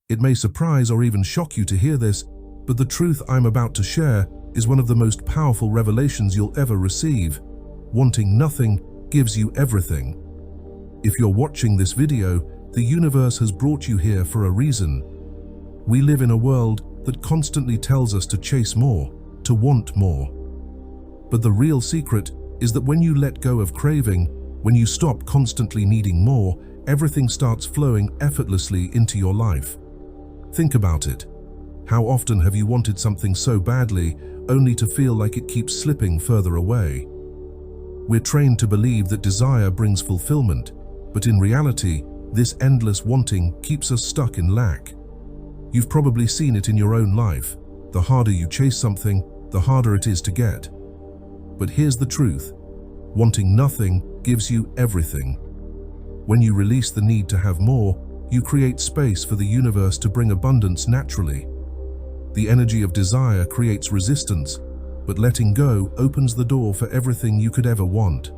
It may surprise or even shock you to hear this, but the truth I'm about to share is one of the most powerful revelations you'll ever receive. Wanting nothing gives you everything. If you're watching this video, the universe has brought you here for a reason. We live in a world that constantly tells us to chase more, to want more. But the real secret is that when you let go of craving, when you stop constantly needing more, everything starts flowing effortlessly into your life. Think about it. How often have you wanted something so badly, only to feel like it keeps slipping further away? We're trained to believe that desire brings fulfillment, but in reality, this endless wanting keeps us stuck in lack. You've probably seen it in your own life. The harder you chase something, the harder it is to get. But here's the truth. Wanting nothing gives you everything. When you release the need to have more, you create space for the universe to bring abundance naturally. The energy of desire creates resistance, but letting go opens the door for everything you could ever want.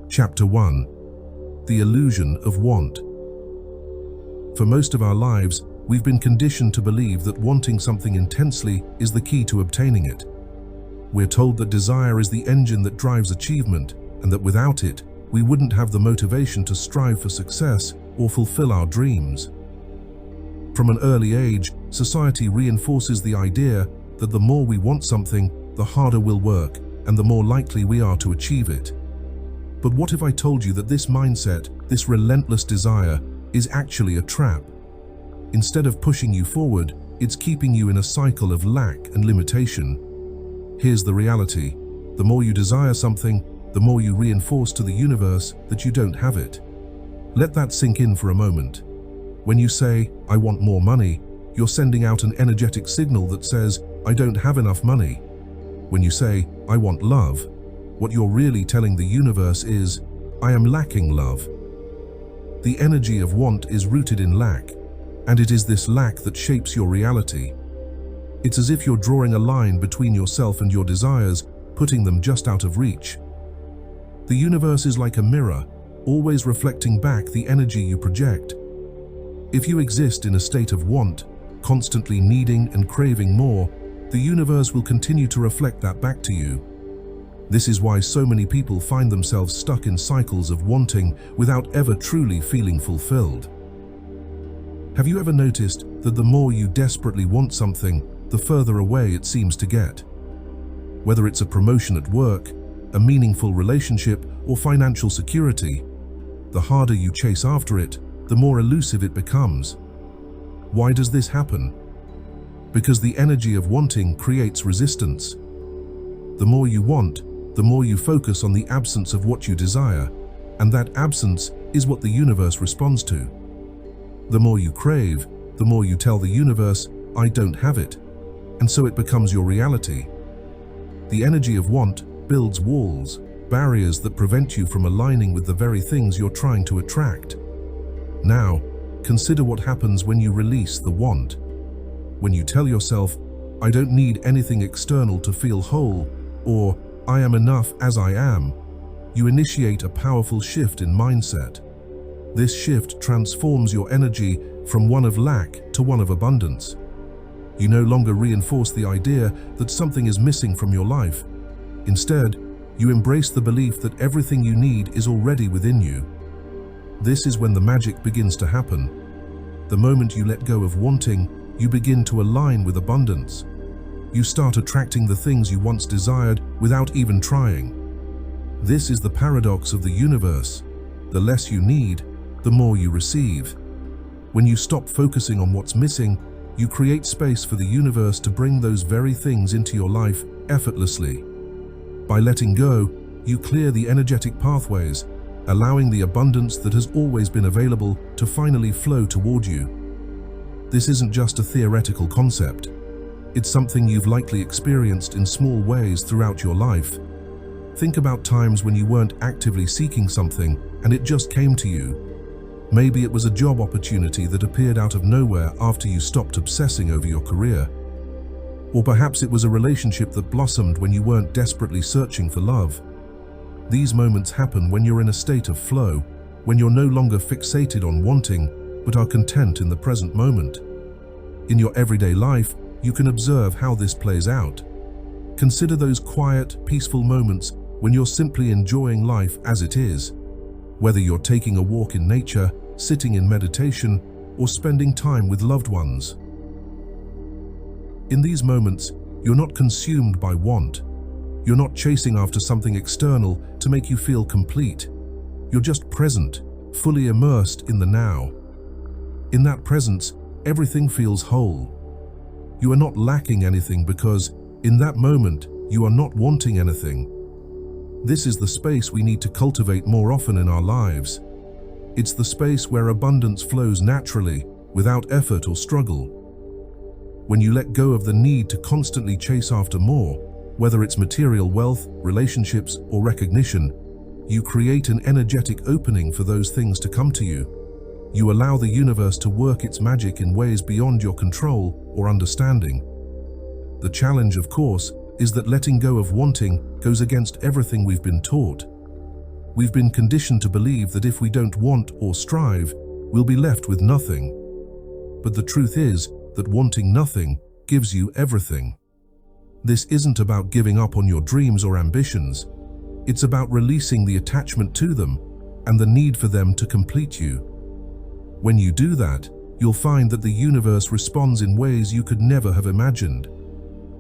Chapter 1. The Illusion of Want. For most of our lives, we've been conditioned to believe that wanting something intensely is the key to obtaining it. We're told that desire is the engine that drives achievement, and that without it, we wouldn't have the motivation to strive for success or fulfill our dreams. From an early age, society reinforces the idea that the more we want something, the harder we'll work, and the more likely we are to achieve it. But what if I told you that this mindset, this relentless desire, is actually a trap? Instead of pushing you forward, it's keeping you in a cycle of lack and limitation. Here's the reality. The more you desire something, the more you reinforce to the universe that you don't have it. Let that sink in for a moment. When you say, "I want more money," you're sending out an energetic signal that says, "I don't have enough money." When you say, "I want love," what you're really telling the universe is, "I am lacking love." The energy of want is rooted in lack, and it is this lack that shapes your reality. It's as if you're drawing a line between yourself and your desires, putting them just out of reach. The universe is like a mirror, always reflecting back the energy you project. If you exist in a state of want, constantly needing and craving more, the universe will continue to reflect that back to you. This is why so many people find themselves stuck in cycles of wanting without ever truly feeling fulfilled. Have you ever noticed that the more you desperately want something, the further away it seems to get? Whether it's a promotion at work, a meaningful relationship, or financial security, the harder you chase after it, the more elusive it becomes. Why does this happen? Because the energy of wanting creates resistance. The more you want, the more you focus on the absence of what you desire, and that absence is what the universe responds to. The more you crave, the more you tell the universe, "I don't have it," and so it becomes your reality. The energy of want builds walls, barriers that prevent you from aligning with the very things you're trying to attract. Now, consider what happens when you release the want. When you tell yourself, "I don't need anything external to feel whole," or "I am enough as I am," you initiate a powerful shift in mindset. This shift transforms your energy from one of lack to one of abundance. You no longer reinforce the idea that something is missing from your life. Instead, you embrace the belief that everything you need is already within you. This is when the magic begins to happen. The moment you let go of wanting, you begin to align with abundance. You start attracting the things you once desired without even trying. This is the paradox of the universe. The less you need, the more you receive. When you stop focusing on what's missing, you create space for the universe to bring those very things into your life effortlessly. By letting go, you clear the energetic pathways, allowing the abundance that has always been available to finally flow toward you. This isn't just a theoretical concept. It's something you've likely experienced in small ways throughout your life. Think about times when you weren't actively seeking something and it just came to you. Maybe it was a job opportunity that appeared out of nowhere after you stopped obsessing over your career. Or perhaps it was a relationship that blossomed when you weren't desperately searching for love. These moments happen when you're in a state of flow, when you're no longer fixated on wanting, but are content in the present moment. In your everyday life, you can observe how this plays out. Consider those quiet, peaceful moments when you're simply enjoying life as it is. Whether you're taking a walk in nature, sitting in meditation, or spending time with loved ones. In these moments, you're not consumed by want. You're not chasing after something external to make you feel complete. You're just present, fully immersed in the now. In that presence, everything feels whole. You are not lacking anything because, in that moment, you are not wanting anything. This is the space we need to cultivate more often in our lives. It's the space where abundance flows naturally, without effort or struggle. When you let go of the need to constantly chase after more, whether it's material wealth, relationships, or recognition, you create an energetic opening for those things to come to you. You allow the universe to work its magic in ways beyond your control or understanding. The challenge, of course, is that letting go of wanting goes against everything we've been taught. We've been conditioned to believe that if we don't want or strive, we'll be left with nothing. But the truth is that wanting nothing gives you everything. This isn't about giving up on your dreams or ambitions. It's about releasing the attachment to them and the need for them to complete you. When you do that, you'll find that the universe responds in ways you could never have imagined.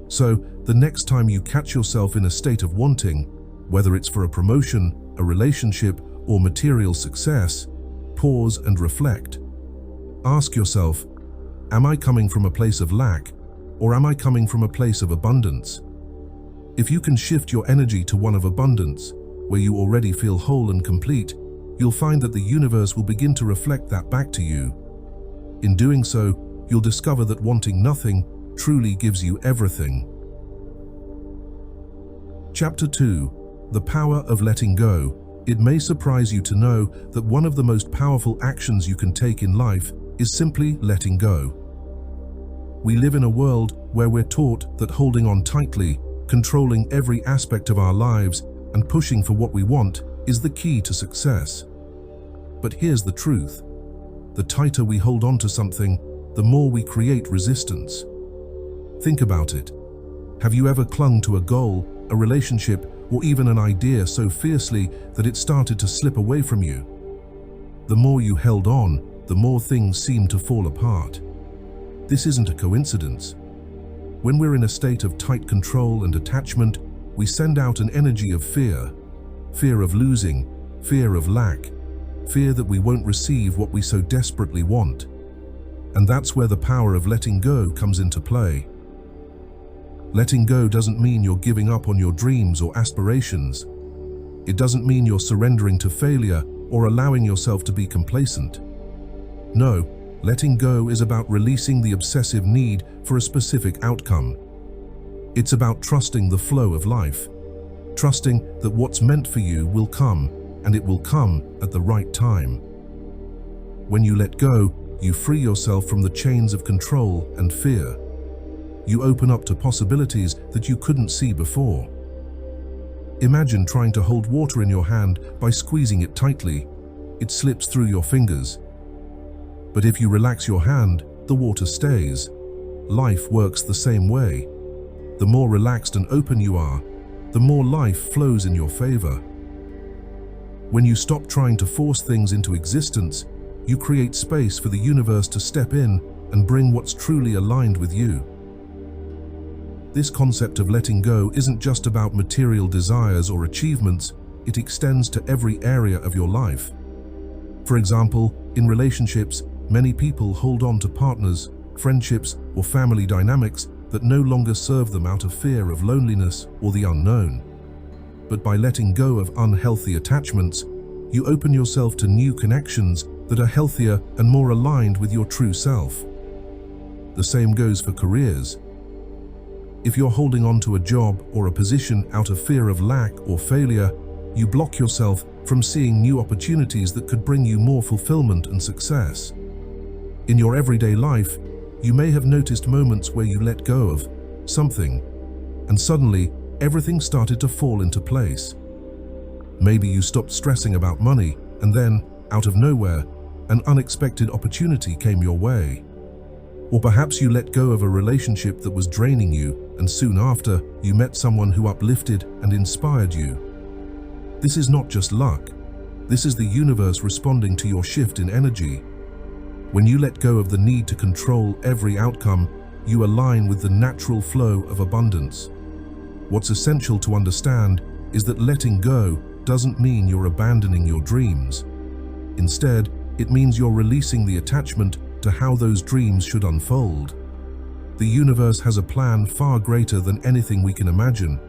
So, the next time you catch yourself in a state of wanting, whether it's for a promotion, a relationship, or material success, pause and reflect. Ask yourself, am I coming from a place of lack, or am I coming from a place of abundance? If you can shift your energy to one of abundance, where you already feel whole and complete, you'll find that the universe will begin to reflect that back to you. In doing so, you'll discover that wanting nothing truly gives you everything. Chapter 2. The Power of Letting Go. It may surprise you to know that one of the most powerful actions you can take in life is simply letting go. We live in a world where we're taught that holding on tightly, controlling every aspect of our lives, and pushing for what we want is the key to success. But here's the truth. The tighter we hold on to something, the more we create resistance. Think about it. Have you ever clung to a goal, a relationship, or even an idea so fiercely that it started to slip away from you? The more you held on, the more things seemed to fall apart. This isn't a coincidence. When we're in a state of tight control and attachment, we send out an energy of fear. Fear of losing, fear of lack, fear that we won't receive what we so desperately want. And that's where the power of letting go comes into play. Letting go doesn't mean you're giving up on your dreams or aspirations. It doesn't mean you're surrendering to failure or allowing yourself to be complacent. No, letting go is about releasing the obsessive need for a specific outcome. It's about trusting the flow of life, trusting that what's meant for you will come, and it will come at the right time. When you let go, you free yourself from the chains of control and fear. You open up to possibilities that you couldn't see before. Imagine trying to hold water in your hand by squeezing it tightly. It slips through your fingers. But if you relax your hand, the water stays. Life works the same way. The more relaxed and open you are, the more life flows in your favor. When you stop trying to force things into existence, you create space for the universe to step in and bring what's truly aligned with you. This concept of letting go isn't just about material desires or achievements, it extends to every area of your life. For example, in relationships, many people hold on to partners, friendships, or family dynamics that no longer serve them out of fear of loneliness or the unknown. But by letting go of unhealthy attachments, you open yourself to new connections that are healthier and more aligned with your true self. The same goes for careers. If you're holding on to a job or a position out of fear of lack or failure, you block yourself from seeing new opportunities that could bring you more fulfillment and success. In your everyday life, you may have noticed moments where you let go of something, and suddenly everything started to fall into place. Maybe you stopped stressing about money, and then, out of nowhere, an unexpected opportunity came your way. Or perhaps you let go of a relationship that was draining you, and soon after, you met someone who uplifted and inspired you. This is not just luck. This is the universe responding to your shift in energy. When you let go of the need to control every outcome, you align with the natural flow of abundance. What's essential to understand is that letting go doesn't mean you're abandoning your dreams. Instead, it means you're releasing the attachment to how those dreams should unfold. The universe has a plan far greater than anything we can imagine,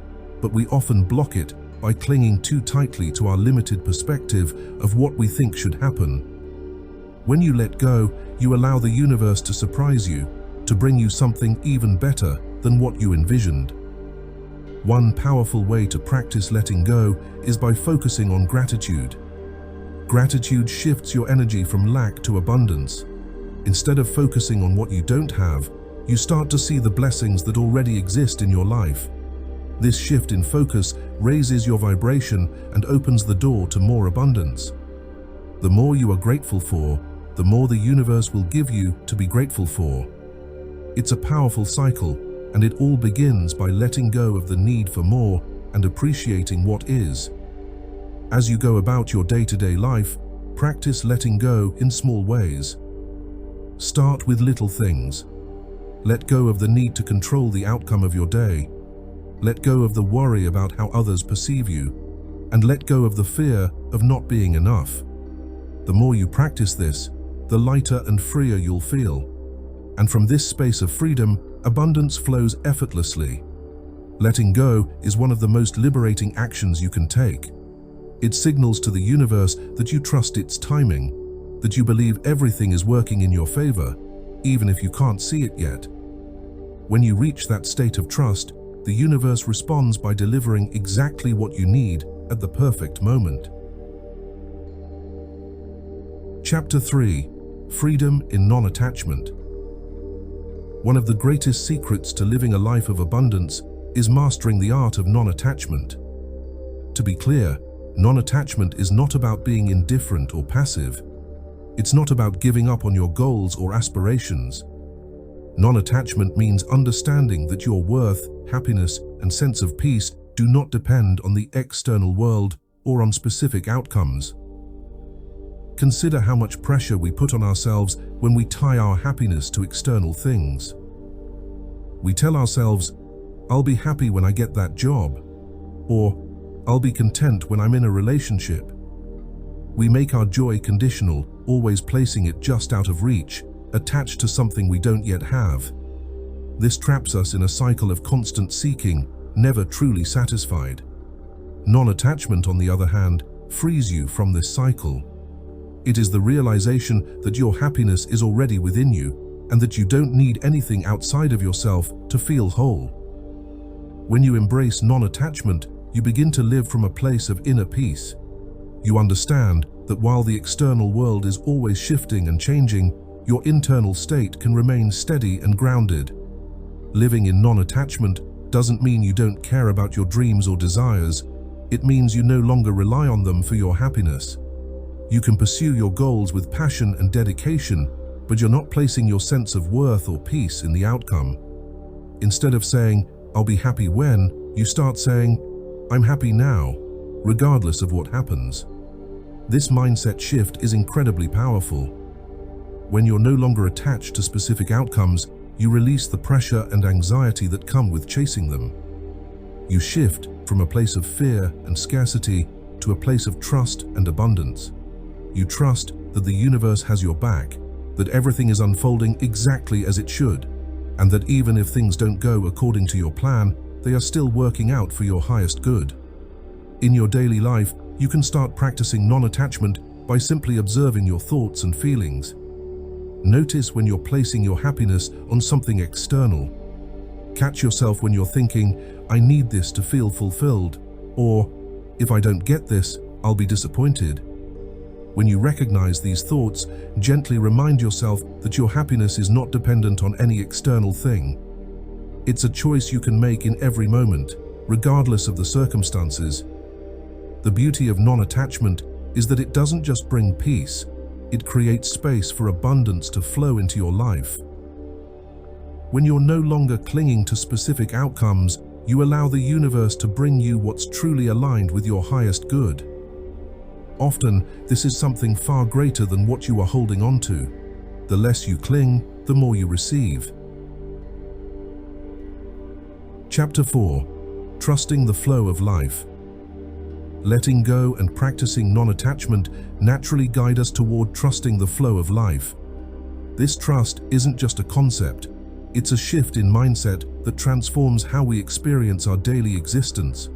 but we often block it by clinging too tightly to our limited perspective of what we think should happen. When you let go, you allow the universe to surprise you, to bring you something even better than what you envisioned. One powerful way to practice letting go is by focusing on gratitude. Gratitude shifts your energy from lack to abundance. Instead of focusing on what you don't have, you start to see the blessings that already exist in your life. This shift in focus raises your vibration and opens the door to more abundance. The more you are grateful for, the more the universe will give you to be grateful for. It's a powerful cycle, and it all begins by letting go of the need for more and appreciating what is. As you go about your day-to-day life, practice letting go in small ways. Start with little things. Let go of the need to control the outcome of your day. Let go of the worry about how others perceive you, and let go of the fear of not being enough. The more you practice this, the lighter and freer you'll feel. And from this space of freedom, abundance flows effortlessly. Letting go is one of the most liberating actions you can take. It signals to the universe that you trust its timing, that you believe everything is working in your favor, even if you can't see it yet. When you reach that state of trust, the universe responds by delivering exactly what you need at the perfect moment. Chapter 3: Freedom in Non-Attachment. One of the greatest secrets to living a life of abundance is mastering the art of non-attachment. To be clear, non-attachment is not about being indifferent or passive. It's not about giving up on your goals or aspirations. Non-attachment means understanding that your worth, happiness, and sense of peace do not depend on the external world or on specific outcomes. Consider how much pressure we put on ourselves when we tie our happiness to external things. We tell ourselves, "I'll be happy when I get that job," or "I'll be content when I'm in a relationship." We make our joy conditional, always placing it just out of reach, attached to something we don't yet have. This traps us in a cycle of constant seeking, never truly satisfied. Non-attachment, on the other hand, frees you from this cycle. It is the realization that your happiness is already within you, and that you don't need anything outside of yourself to feel whole. When you embrace non-attachment, you begin to live from a place of inner peace. You understand that while the external world is always shifting and changing, your internal state can remain steady and grounded. Living in non-attachment doesn't mean you don't care about your dreams or desires. It means you no longer rely on them for your happiness. You can pursue your goals with passion and dedication, but you're not placing your sense of worth or peace in the outcome. Instead of saying, "I'll be happy when," you start saying, "I'm happy now," regardless of what happens. This mindset shift is incredibly powerful. When you're no longer attached to specific outcomes, you release the pressure and anxiety that come with chasing them. You shift from a place of fear and scarcity to a place of trust and abundance. You trust that the universe has your back, that everything is unfolding exactly as it should, and that even if things don't go according to your plan, they are still working out for your highest good. In your daily life, you can start practicing non-attachment by simply observing your thoughts and feelings. Notice when you're placing your happiness on something external. Catch yourself when you're thinking, "I need this to feel fulfilled," or "If I don't get this, I'll be disappointed." When you recognize these thoughts, gently remind yourself that your happiness is not dependent on any external thing. It's a choice you can make in every moment, regardless of the circumstances. The beauty of non-attachment is that it doesn't just bring peace, it creates space for abundance to flow into your life. When you're no longer clinging to specific outcomes, you allow the universe to bring you what's truly aligned with your highest good. Often, this is something far greater than what you are holding on to. The less you cling, the more you receive. Chapter 4. Trusting the flow of life. Letting go and practicing non-attachment naturally guide us toward trusting the flow of life. This trust isn't just a concept, it's a shift in mindset that transforms how we experience our daily existence.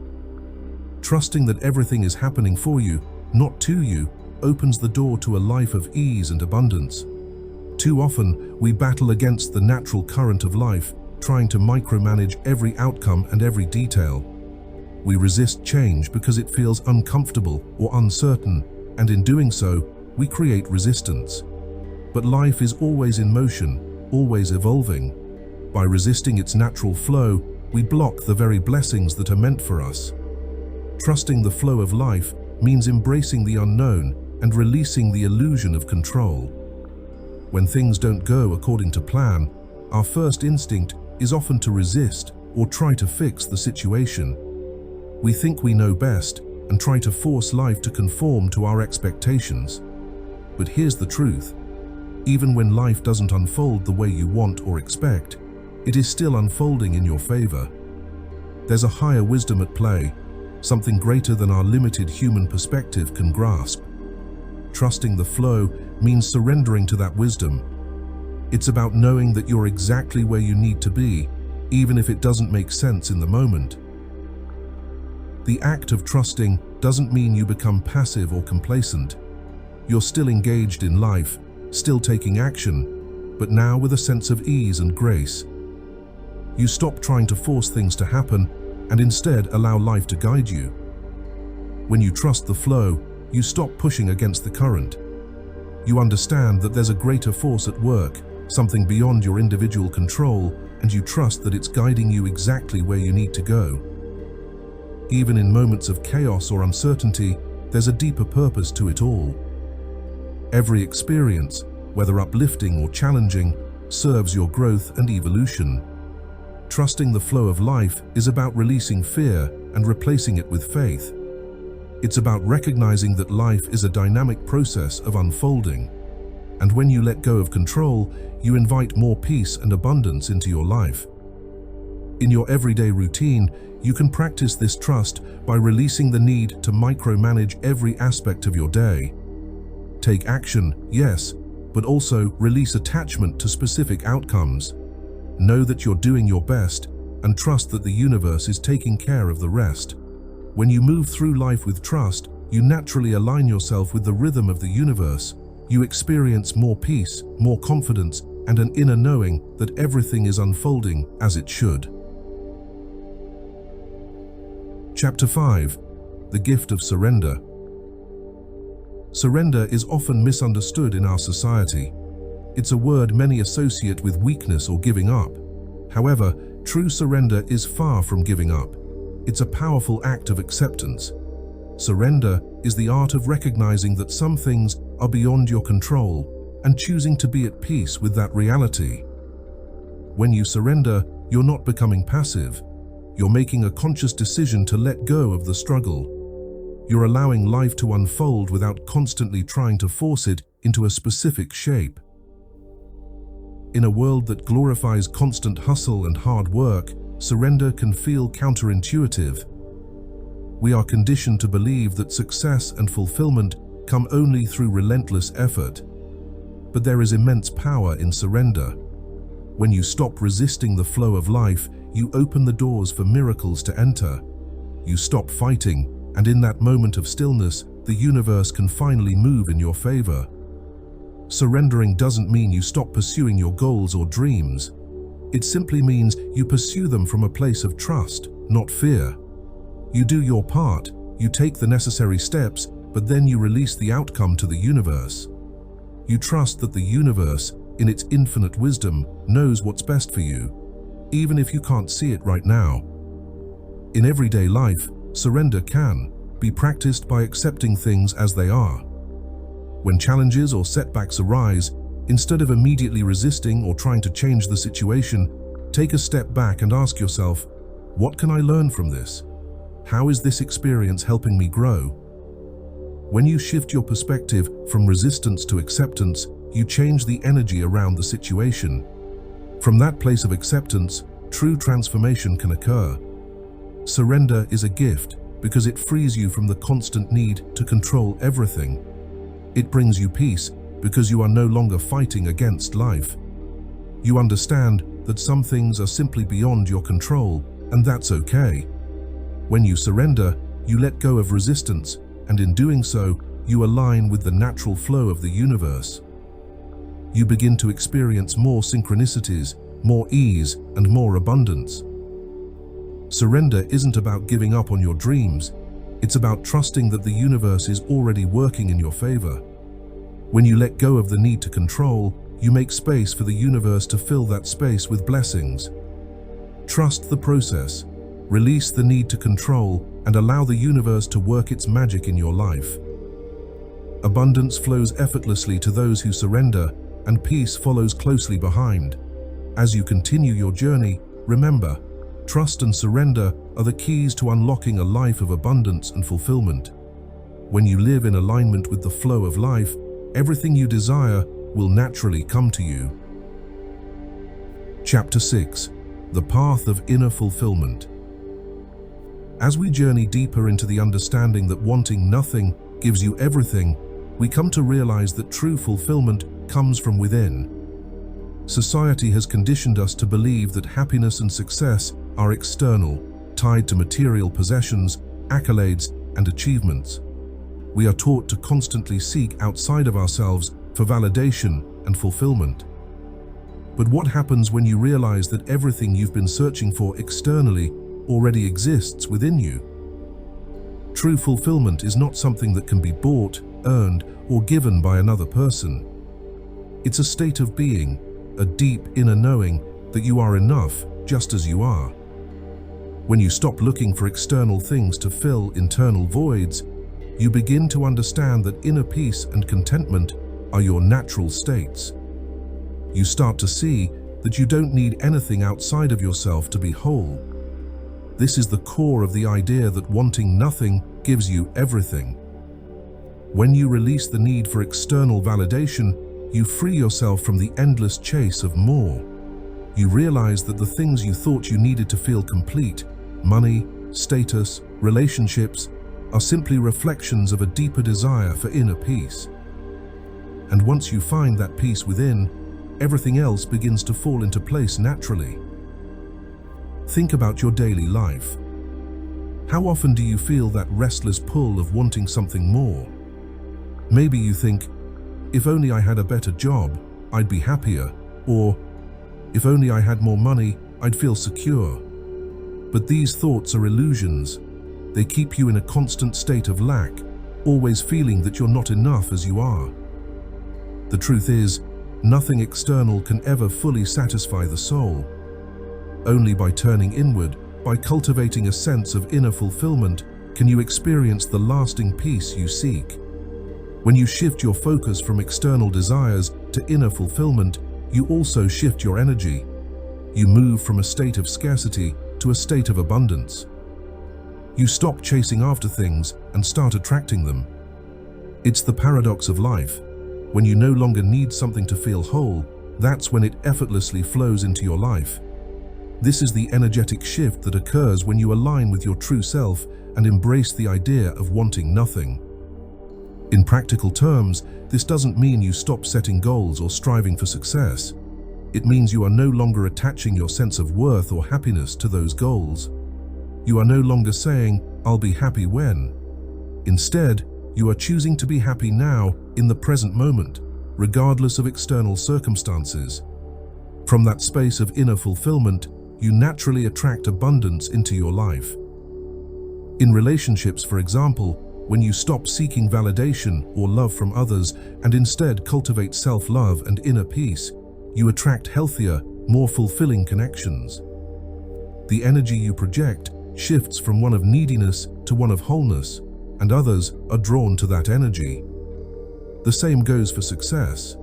Trusting that everything is happening for you, not to you, opens the door to a life of ease and abundance. Too often, we battle against the natural current of life, trying to micromanage every outcome and every detail. We resist change because it feels uncomfortable or uncertain, and in doing so, we create resistance. But life is always in motion, always evolving. By resisting its natural flow, we block the very blessings that are meant for us. Trusting the flow of life means embracing the unknown and releasing the illusion of control. When things don't go according to plan, our first instinct is often to resist or try to fix the situation. We think we know best and try to force life to conform to our expectations. But here's the truth. Even when life doesn't unfold the way you want or expect, it is still unfolding in your favor. There's a higher wisdom at play, something greater than our limited human perspective can grasp. Trusting the flow means surrendering to that wisdom. It's about knowing that you're exactly where you need to be, even if it doesn't make sense in the moment. The act of trusting doesn't mean you become passive or complacent. You're still engaged in life, still taking action, but now with a sense of ease and grace. You stop trying to force things to happen and instead allow life to guide you. When you trust the flow, you stop pushing against the current. You understand that there's a greater force at work, something beyond your individual control, and you trust that it's guiding you exactly where you need to go. Even in moments of chaos or uncertainty, there's a deeper purpose to it all. Every experience, whether uplifting or challenging, serves your growth and evolution. Trusting the flow of life is about releasing fear and replacing it with faith. It's about recognizing that life is a dynamic process of unfolding. And when you let go of control, you invite more peace and abundance into your life. In your everyday routine, you can practice this trust by releasing the need to micromanage every aspect of your day. Take action, yes, but also release attachment to specific outcomes. Know that you're doing your best and trust that the universe is taking care of the rest. When you move through life with trust, you naturally align yourself with the rhythm of the universe. You experience more peace, more confidence, and an inner knowing that everything is unfolding as it should. Chapter 5. The Gift of Surrender. Surrender is often misunderstood in our society. It's a word many associate with weakness or giving up. However, true surrender is far from giving up. It's a powerful act of acceptance. Surrender is the art of recognizing that some things are beyond your control and choosing to be at peace with that reality. When you surrender, you're not becoming passive. You're making a conscious decision to let go of the struggle. You're allowing life to unfold without constantly trying to force it into a specific shape. In a world that glorifies constant hustle and hard work, surrender can feel counterintuitive. We are conditioned to believe that success and fulfillment come only through relentless effort. But there is immense power in surrender. When you stop resisting the flow of life, you open the doors for miracles to enter. You stop fighting, and in that moment of stillness, the universe can finally move in your favor. Surrendering doesn't mean you stop pursuing your goals or dreams. It simply means you pursue them from a place of trust, not fear. You do your part, you take the necessary steps, but then you release the outcome to the universe. You trust that the universe, in its infinite wisdom, knows what's best for you, even if you can't see it right now. In everyday life, surrender can be practiced by accepting things as they are. When challenges or setbacks arise, instead of immediately resisting or trying to change the situation, take a step back and ask yourself, what can I learn from this? How is this experience helping me grow? When you shift your perspective from resistance to acceptance, you change the energy around the situation. From that place of acceptance, true transformation can occur. Surrender is a gift because it frees you from the constant need to control everything. It brings you peace because you are no longer fighting against life. You understand that some things are simply beyond your control, and that's okay. When you surrender, you let go of resistance, and in doing so, you align with the natural flow of the universe. You begin to experience more synchronicities, more ease, and more abundance. Surrender isn't about giving up on your dreams. It's about trusting that the universe is already working in your favor. When you let go of the need to control, you make space for the universe to fill that space with blessings. Trust the process, release the need to control, and allow the universe to work its magic in your life. Abundance flows effortlessly to those who surrender, and peace follows closely behind. As you continue your journey, remember, trust and surrender are the keys to unlocking a life of abundance and fulfillment. When you live in alignment with the flow of life, everything you desire will naturally come to you. Chapter 6: The Path of Inner Fulfillment. As we journey deeper into the understanding that wanting nothing gives you everything, we come to realize that true fulfillment comes from within. Society has conditioned us to believe that happiness and success are external, tied to material possessions, accolades, and achievements. We are taught to constantly seek outside of ourselves for validation and fulfillment. But what happens when you realize that everything you've been searching for externally already exists within you? True fulfillment is not something that can be bought, earned, or given by another person. It's a state of being, a deep inner knowing that you are enough just as you are. When you stop looking for external things to fill internal voids, you begin to understand that inner peace and contentment are your natural states. You start to see that you don't need anything outside of yourself to be whole. This is the core of the idea that wanting nothing gives you everything. When you release the need for external validation, you free yourself from the endless chase of more. You realize that the things you thought you needed to feel complete, money, status, relationships, are simply reflections of a deeper desire for inner peace. And once you find that peace within, everything else begins to fall into place naturally. Think about your daily life. How often do you feel that restless pull of wanting something more? Maybe you think, if only I had a better job, I'd be happier, or if only I had more money, I'd feel secure. But these thoughts are illusions. They keep you in a constant state of lack, always feeling that you're not enough as you are. The truth is, nothing external can ever fully satisfy the soul. Only by turning inward, by cultivating a sense of inner fulfillment, can you experience the lasting peace you seek. When you shift your focus from external desires to inner fulfillment, you also shift your energy. You move from a state of scarcity to a state of abundance. You stop chasing after things and start attracting them. It's the paradox of life. When you no longer need something to feel whole, that's when it effortlessly flows into your life. This is the energetic shift that occurs when you align with your true self and embrace the idea of wanting nothing. In practical terms, this doesn't mean you stop setting goals or striving for success. It means you are no longer attaching your sense of worth or happiness to those goals. You are no longer saying, "I'll be happy when." Instead, you are choosing to be happy now, in the present moment, regardless of external circumstances. From that space of inner fulfillment, you naturally attract abundance into your life. In relationships, for example, when you stop seeking validation or love from others and instead cultivate self-love and inner peace, you attract healthier, more fulfilling connections. The energy you project shifts from one of neediness to one of wholeness, and others are drawn to that energy. The same goes for success.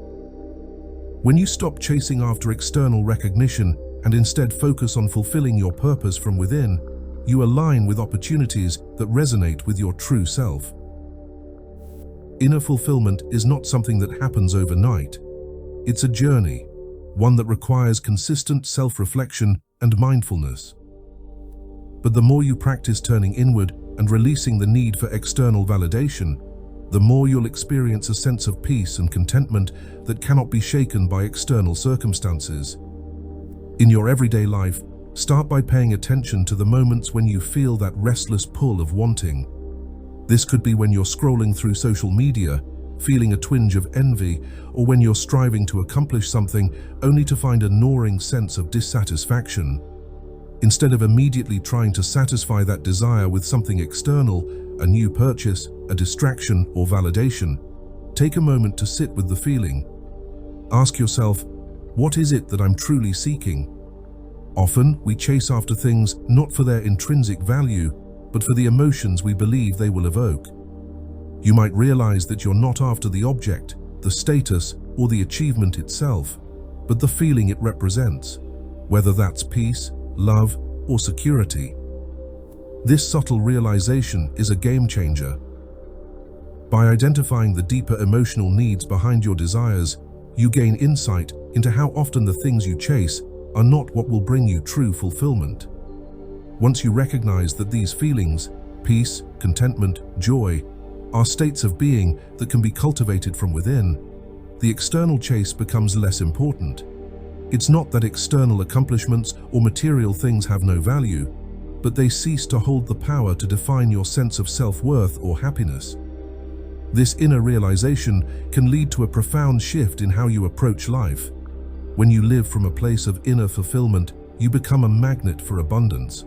When you stop chasing after external recognition and instead focus on fulfilling your purpose from within, you align with opportunities that resonate with your true self. Inner fulfillment is not something that happens overnight. It's a journey, one that requires consistent self-reflection and mindfulness. But the more you practice turning inward and releasing the need for external validation, the more you'll experience a sense of peace and contentment that cannot be shaken by external circumstances. In your everyday life, start by paying attention to the moments when you feel that restless pull of wanting. This could be when you're scrolling through social media, feeling a twinge of envy, or when you're striving to accomplish something only to find a gnawing sense of dissatisfaction. Instead of immediately trying to satisfy that desire with something external, a new purchase, a distraction, or validation, take a moment to sit with the feeling. Ask yourself, what is it that I'm truly seeking? Often, we chase after things not for their intrinsic value, but for the emotions we believe they will evoke. You might realize that you're not after the object, the status, or the achievement itself, but the feeling it represents, whether that's peace, love, or security. This subtle realization is a game changer. By identifying the deeper emotional needs behind your desires, you gain insight into how often the things you chase are not what will bring you true fulfillment. Once you recognize that these feelings, peace, contentment, joy, are states of being that can be cultivated from within, the external chase becomes less important. It's not that external accomplishments or material things have no value, but they cease to hold the power to define your sense of self-worth or happiness. This inner realization can lead to a profound shift in how you approach life. When you live from a place of inner fulfillment, you become a magnet for abundance.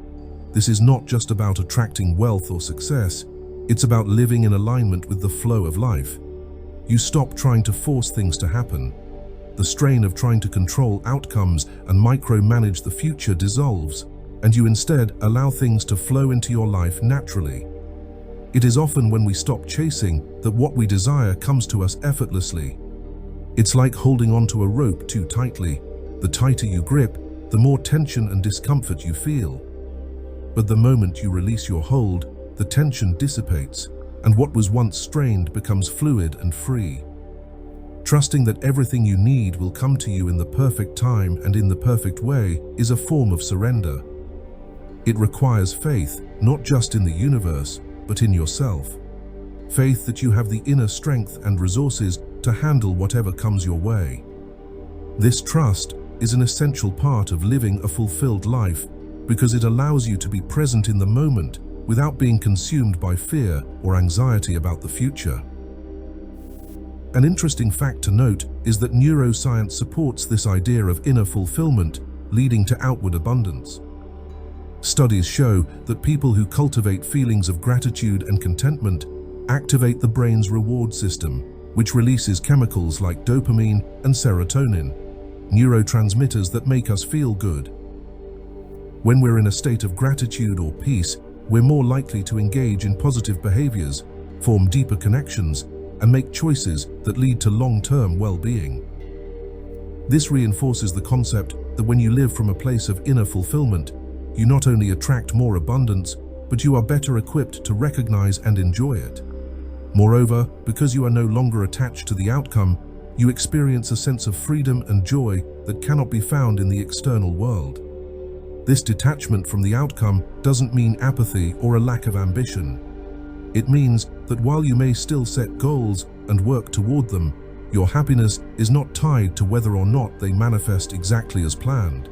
This is not just about attracting wealth or success, it's about living in alignment with the flow of life. You stop trying to force things to happen. The strain of trying to control outcomes and micromanage the future dissolves, and you instead allow things to flow into your life naturally. It is often when we stop chasing that what we desire comes to us effortlessly. It's like holding onto a rope too tightly. The tighter you grip, the more tension and discomfort you feel. But the moment you release your hold, the tension dissipates, and what was once strained becomes fluid and free. Trusting that everything you need will come to you in the perfect time and in the perfect way is a form of surrender. It requires faith, not just in the universe, but in yourself. Faith that you have the inner strength and resources to handle whatever comes your way. This trust is an essential part of living a fulfilled life because it allows you to be present in the moment without being consumed by fear or anxiety about the future. An interesting fact to note is that neuroscience supports this idea of inner fulfillment, leading to outward abundance. Studies show that people who cultivate feelings of gratitude and contentment activate the brain's reward system, which releases chemicals like dopamine and serotonin, neurotransmitters that make us feel good. When we're in a state of gratitude or peace, we're more likely to engage in positive behaviors, form deeper connections, and make choices that lead to long-term well-being. This reinforces the concept that when you live from a place of inner fulfillment, you not only attract more abundance, but you are better equipped to recognize and enjoy it. Moreover, because you are no longer attached to the outcome, you experience a sense of freedom and joy that cannot be found in the external world. This detachment from the outcome doesn't mean apathy or a lack of ambition. It means that while you may still set goals and work toward them, your happiness is not tied to whether or not they manifest exactly as planned.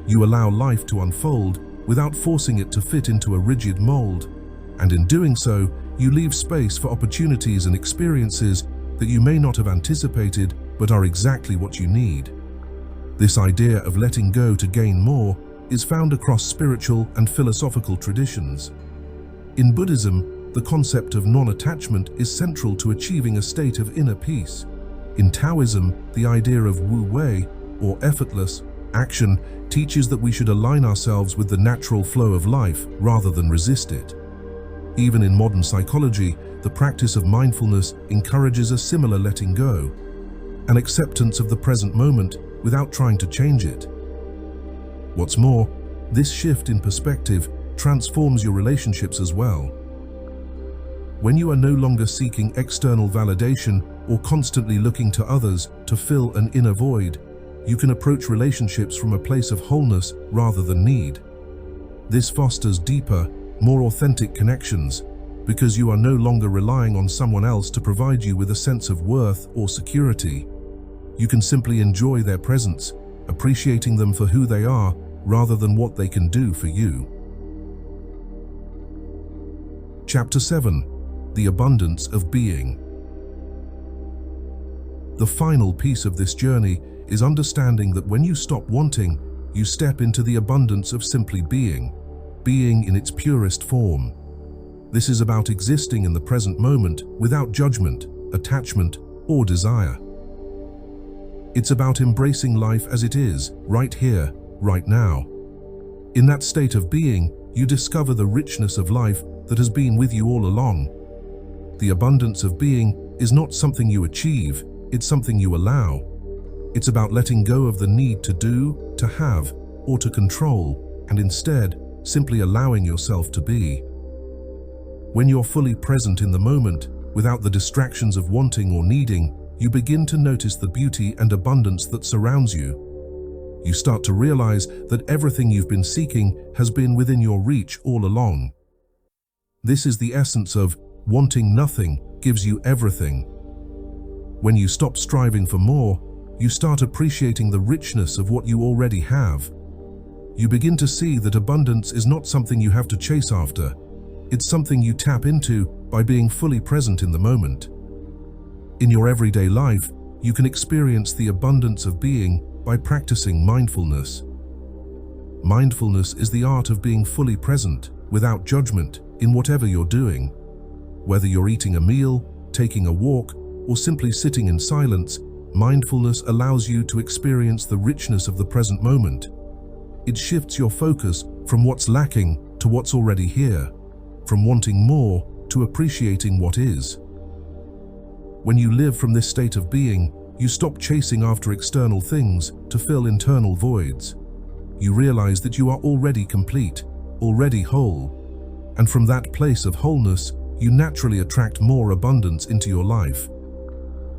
You allow life to unfold without forcing it to fit into a rigid mold, and in doing so, you leave space for opportunities and experiences that you may not have anticipated but are exactly what you need. This idea of letting go to gain more is found across spiritual and philosophical traditions. In Buddhism, the concept of non-attachment is central to achieving a state of inner peace. In Taoism, the idea of Wu Wei, or effortless action, teaches that we should align ourselves with the natural flow of life rather than resist it. Even in modern psychology, the practice of mindfulness encourages a similar letting go, an acceptance of the present moment without trying to change it. What's more, this shift in perspective transforms your relationships as well. When you are no longer seeking external validation or constantly looking to others to fill an inner void, you can approach relationships from a place of wholeness rather than need. This fosters deeper, more authentic connections because you are no longer relying on someone else to provide you with a sense of worth or security. You can simply enjoy their presence, appreciating them for who they are rather than what they can do for you. Chapter 7: The Abundance of Being. The final piece of this journey is understanding that when you stop wanting, you step into the abundance of simply being in its purest form. This is about existing in the present moment without judgment, attachment, or desire. It's about embracing life as it is, right here, right now. In that state of being, you discover the richness of life that has been with you all along. The abundance of being is not something you achieve, it's something you allow. It's about letting go of the need to do, to have, or to control, and instead, simply allowing yourself to be. When you're fully present in the moment, without the distractions of wanting or needing, you begin to notice the beauty and abundance that surrounds you. You start to realize that everything you've been seeking has been within your reach all along. This is the essence of wanting nothing gives you everything. When you stop striving for more, you start appreciating the richness of what you already have. You begin to see that abundance is not something you have to chase after. It's something you tap into by being fully present in the moment. In your everyday life, you can experience the abundance of being by practicing mindfulness. Mindfulness is the art of being fully present, without judgment, in whatever you're doing. Whether you're eating a meal, taking a walk, or simply sitting in silence, mindfulness allows you to experience the richness of the present moment. It shifts your focus from what's lacking to what's already here, from wanting more to appreciating what is. When you live from this state of being, you stop chasing after external things to fill internal voids. You realize that you are already complete, already whole, and from that place of wholeness, you naturally attract more abundance into your life.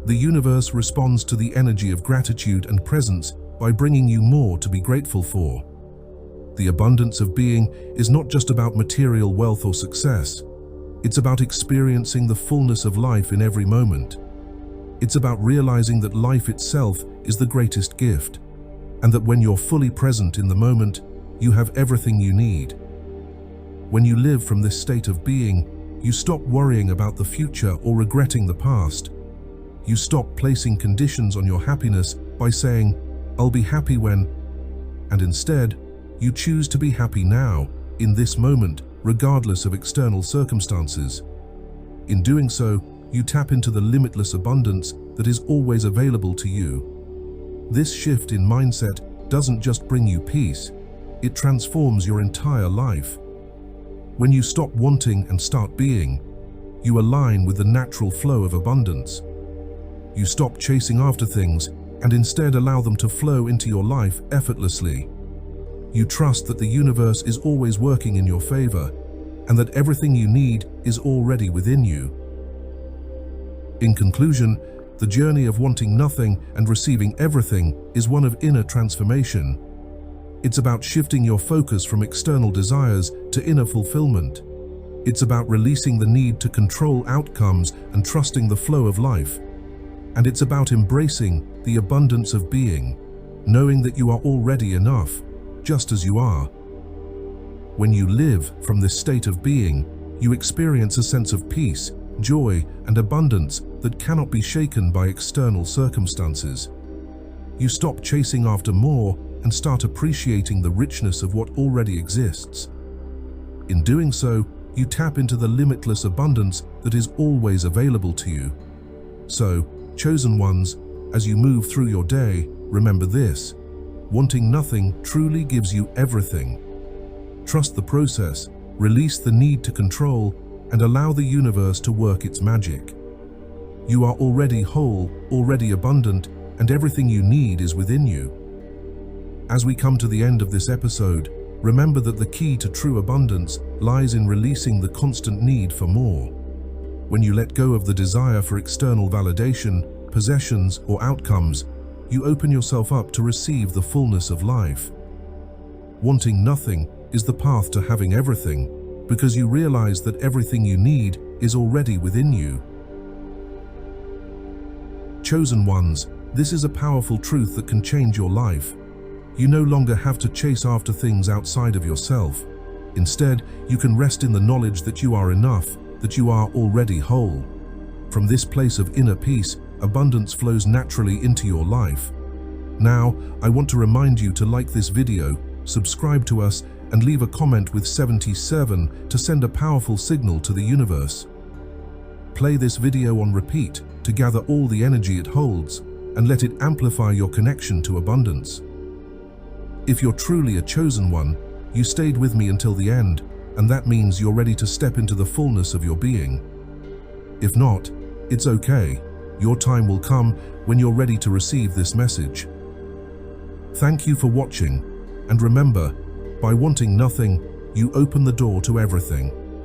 The universe responds to the energy of gratitude and presence by bringing you more to be grateful for. The abundance of being is not just about material wealth or success. It's about experiencing the fullness of life in every moment. It's about realizing that life itself is the greatest gift, and that when you're fully present in the moment, you have everything you need. When you live from this state of being, you stop worrying about the future or regretting the past. You stop placing conditions on your happiness by saying, "I'll be happy when," and instead, you choose to be happy now, in this moment, regardless of external circumstances. In doing so, you tap into the limitless abundance that is always available to you. This shift in mindset doesn't just bring you peace, it transforms your entire life. When you stop wanting and start being, you align with the natural flow of abundance. You stop chasing after things and instead allow them to flow into your life effortlessly. You trust that the universe is always working in your favor and that everything you need is already within you. In conclusion, the journey of wanting nothing and receiving everything is one of inner transformation. It's about shifting your focus from external desires to inner fulfillment. It's about releasing the need to control outcomes and trusting the flow of life. And it's about embracing the abundance of being, knowing that you are already enough, just as you are. When you live from this state of being, you experience a sense of peace, joy, and abundance that cannot be shaken by external circumstances. You stop chasing after more and start appreciating the richness of what already exists. In doing so, you tap into the limitless abundance that is always available to you. So, chosen ones, as you move through your day, remember this: wanting nothing truly gives you everything. Trust the process, release the need to control, and allow the universe to work its magic. You are already whole, already abundant, and everything you need is within you. As we come to the end of this episode, remember that the key to true abundance lies in releasing the constant need for more. When you let go of the desire for external validation, possessions, or outcomes, you open yourself up to receive the fullness of life. Wanting nothing is the path to having everything, because you realize that everything you need is already within you. Chosen ones, this is a powerful truth that can change your life. You no longer have to chase after things outside of yourself. Instead, you can rest in the knowledge that you are enough, that you are already whole. From this place of inner peace, abundance flows naturally into your life. Now, I want to remind you to like this video, subscribe to us, and leave a comment with 77 to send a powerful signal to the universe. Play this video on repeat to gather all the energy it holds and let it amplify your connection to abundance. If you're truly a chosen one, you stayed with me until the end, and that means you're ready to step into the fullness of your being. If not, it's okay. Your time will come when you're ready to receive this message. Thank you for watching, and remember, by wanting nothing, you open the door to everything.